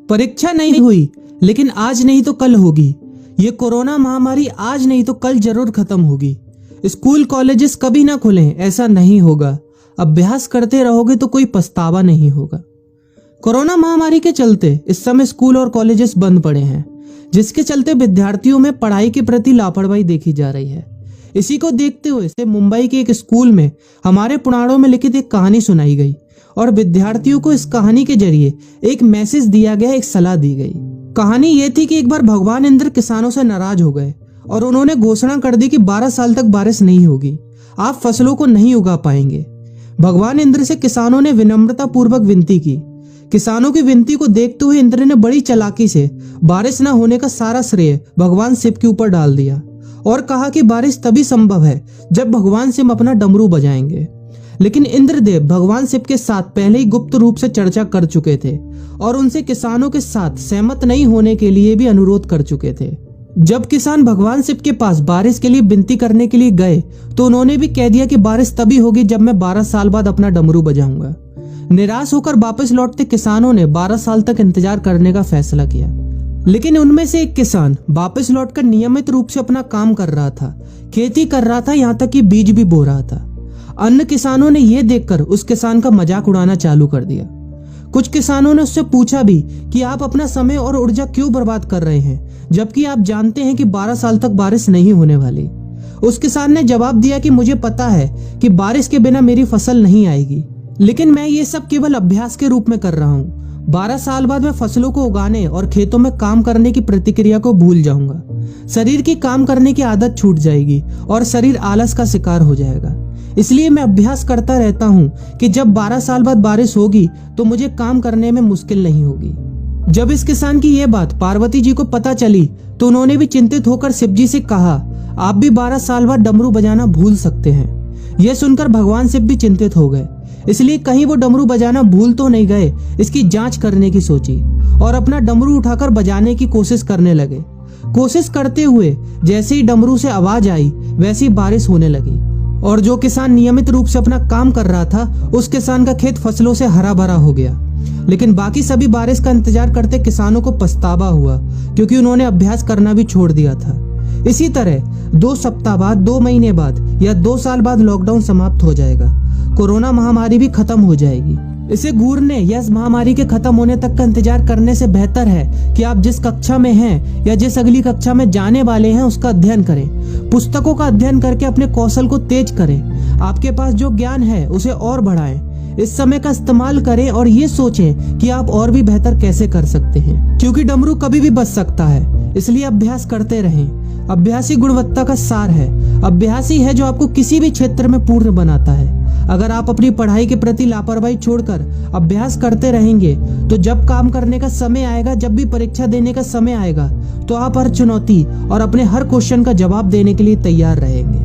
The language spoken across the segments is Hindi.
परीक्षा नहीं हुई, लेकिन आज नहीं तो कल होगी। ये कोरोना महामारी आज नहीं तो कल जरूर खत्म होगी। स्कूल कॉलेजेस कभी ना खुलें, ऐसा नहीं होगा। अभ्यास करते रहोगे तो कोई पछतावा नहीं होगा। कोरोना महामारी के चलते इस समय स्कूल और कॉलेजेस बंद पड़े हैं, जिसके चलते विद्यार्थियों में पढ़ाई के प्रति लापरवाही देखी जा रही है। इसी को देखते हुए मुंबई के एक स्कूल में हमारे पुराणों में लिखित एक कहानी सुनाई गई और विद्यार्थियों को इस कहानी के जरिए एक मैसेज दिया गया, एक सलाह दी गई। कहानी ये थी कि एक बार भगवान इंद्र किसानों से नाराज हो गए और उन्होंने घोषणा कर दी कि 12 साल तक बारिश नहीं होगी, आप फसलों को नहीं उगा पाएंगे। भगवान इंद्र से किसानों ने विनम्रता पूर्वक विनती की। किसानों की विनती को देखते हुए इंद्र ने बड़ी चालाकी से बारिश न होने का सारा श्रेय भगवान शिव के ऊपर डाल दिया और कहा कि बारिश तभी संभव है जब भगवान शिव अपना डमरू बजाएंगे। लेकिन इंद्रदेव भगवान शिव के साथ पहले ही गुप्त रूप से चर्चा कर चुके थे और उनसे किसानों के साथ सहमत नहीं होने के लिए भी अनुरोध कर चुके थे। जब किसान भगवान शिव के पास बारिश के लिए विनती करने के लिए गए तो उन्होंने भी कह दिया कि बारिश तभी होगी जब मैं 12 साल बाद अपना डमरू बजाऊंगा। निराश होकर वापस लौटते किसानों ने 12 साल तक इंतजार करने का फैसला किया। लेकिन उनमें से एक किसान वापस लौटकर नियमित रूप से अपना काम कर रहा था, खेती कर रहा था, यहाँ तक कि बीज भी बो रहा था। अन्य किसानों ने यह देखकर उस किसान का मजाक उड़ाना चालू कर दिया। कुछ किसानों ने उससे पूछा भी कि आप अपना समय और ऊर्जा क्यों बर्बाद कर रहे हैं, जबकि आप जानते हैं कि 12 साल तक बारिश नहीं होने वाली। उस किसान ने जवाब दिया कि मुझे पता है कि बारिश के बिना मेरी फसल नहीं आएगी, लेकिन मैं ये सब केवल अभ्यास के रूप में कर रहा हूँ। 12 साल बाद मैं फसलों को उगाने और खेतों में काम करने की प्रतिक्रिया को भूल जाऊंगा। शरीर की काम करने की आदत छूट जाएगी और शरीर आलस का शिकार हो जाएगा। इसलिए मैं अभ्यास करता रहता हूँ कि जब 12 साल बाद बारिश होगी तो मुझे काम करने में मुश्किल नहीं होगी। जब इस किसान की यह बात पार्वती जी को पता चली तो उन्होंने भी चिंतित होकर शिव जी से कहा, आप भी 12 साल बाद डमरू बजाना भूल सकते हैं। यह सुनकर भगवान शिव भी चिंतित हो गए, इसलिए कहीं वो डमरू बजाना भूल तो नहीं गए, इसकी जांच करने की सोची और अपना डमरू उठाकर बजाने की कोशिश करने लगे। कोशिश करते हुए जैसे ही डमरू से आवाज आई वैसी बारिश होने लगी और जो किसान नियमित रूप से अपना काम कर रहा था उस किसान का खेत फसलों से हरा भरा हो गया। लेकिन बाकी सभी बारिश का इंतजार करते किसानों को पछतावा हुआ, क्योंकि उन्होंने अभ्यास करना भी छोड़ दिया था। इसी तरह 2 सप्ताह बाद, 2 महीने बाद या 2 साल बाद लॉकडाउन समाप्त हो जाएगा। कोरोना महामारी भी खत्म हो जाएगी। इसे घूरने या इस महामारी के खत्म होने तक का इंतजार करने से बेहतर है कि आप जिस कक्षा में हैं या जिस अगली कक्षा में जाने वाले हैं उसका अध्ययन करें। पुस्तकों का अध्ययन करके अपने कौशल को तेज करें। आपके पास जो ज्ञान है उसे और बढ़ाएं। इस समय का इस्तेमाल करें और ये सोचें कि आप और भी बेहतर कैसे कर सकते हैं, क्योंकि डमरू कभी भी बच सकता है। इसलिए अभ्यास करते रहें। अभ्यास ही गुणवत्ता का सार है। अभ्यास ही है जो आपको किसी भी क्षेत्र में पूर्ण बनाता है। अगर आप अपनी पढ़ाई के प्रति लापरवाही छोड़कर अभ्यास करते रहेंगे तो जब काम करने का समय आएगा, जब भी परीक्षा देने का समय आएगा, तो आप हर चुनौती और अपने हर क्वेश्चन का जवाब देने के लिए तैयार रहेंगे।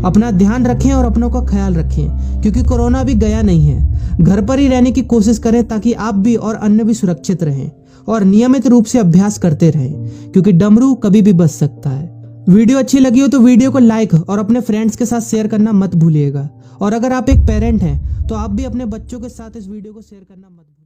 अपना ध्यान रखें और अपनों का ख्याल रखें, क्योंकि कोरोना भी गया नहीं है। घर पर ही रहने की कोशिश करें ताकि आप भी और अन्य भी सुरक्षित रहें और नियमित रूप से अभ्यास करते रहें, क्योंकि डमरू कभी भी बच सकता है। वीडियो अच्छी लगी हो तो वीडियो को लाइक और अपने फ्रेंड्स के साथ शेयर करना मत भूलिएगा। और अगर आप एक पेरेंट हैं तो आप भी अपने बच्चों के साथ इस वीडियो को शेयर करना मत भूलिएगा।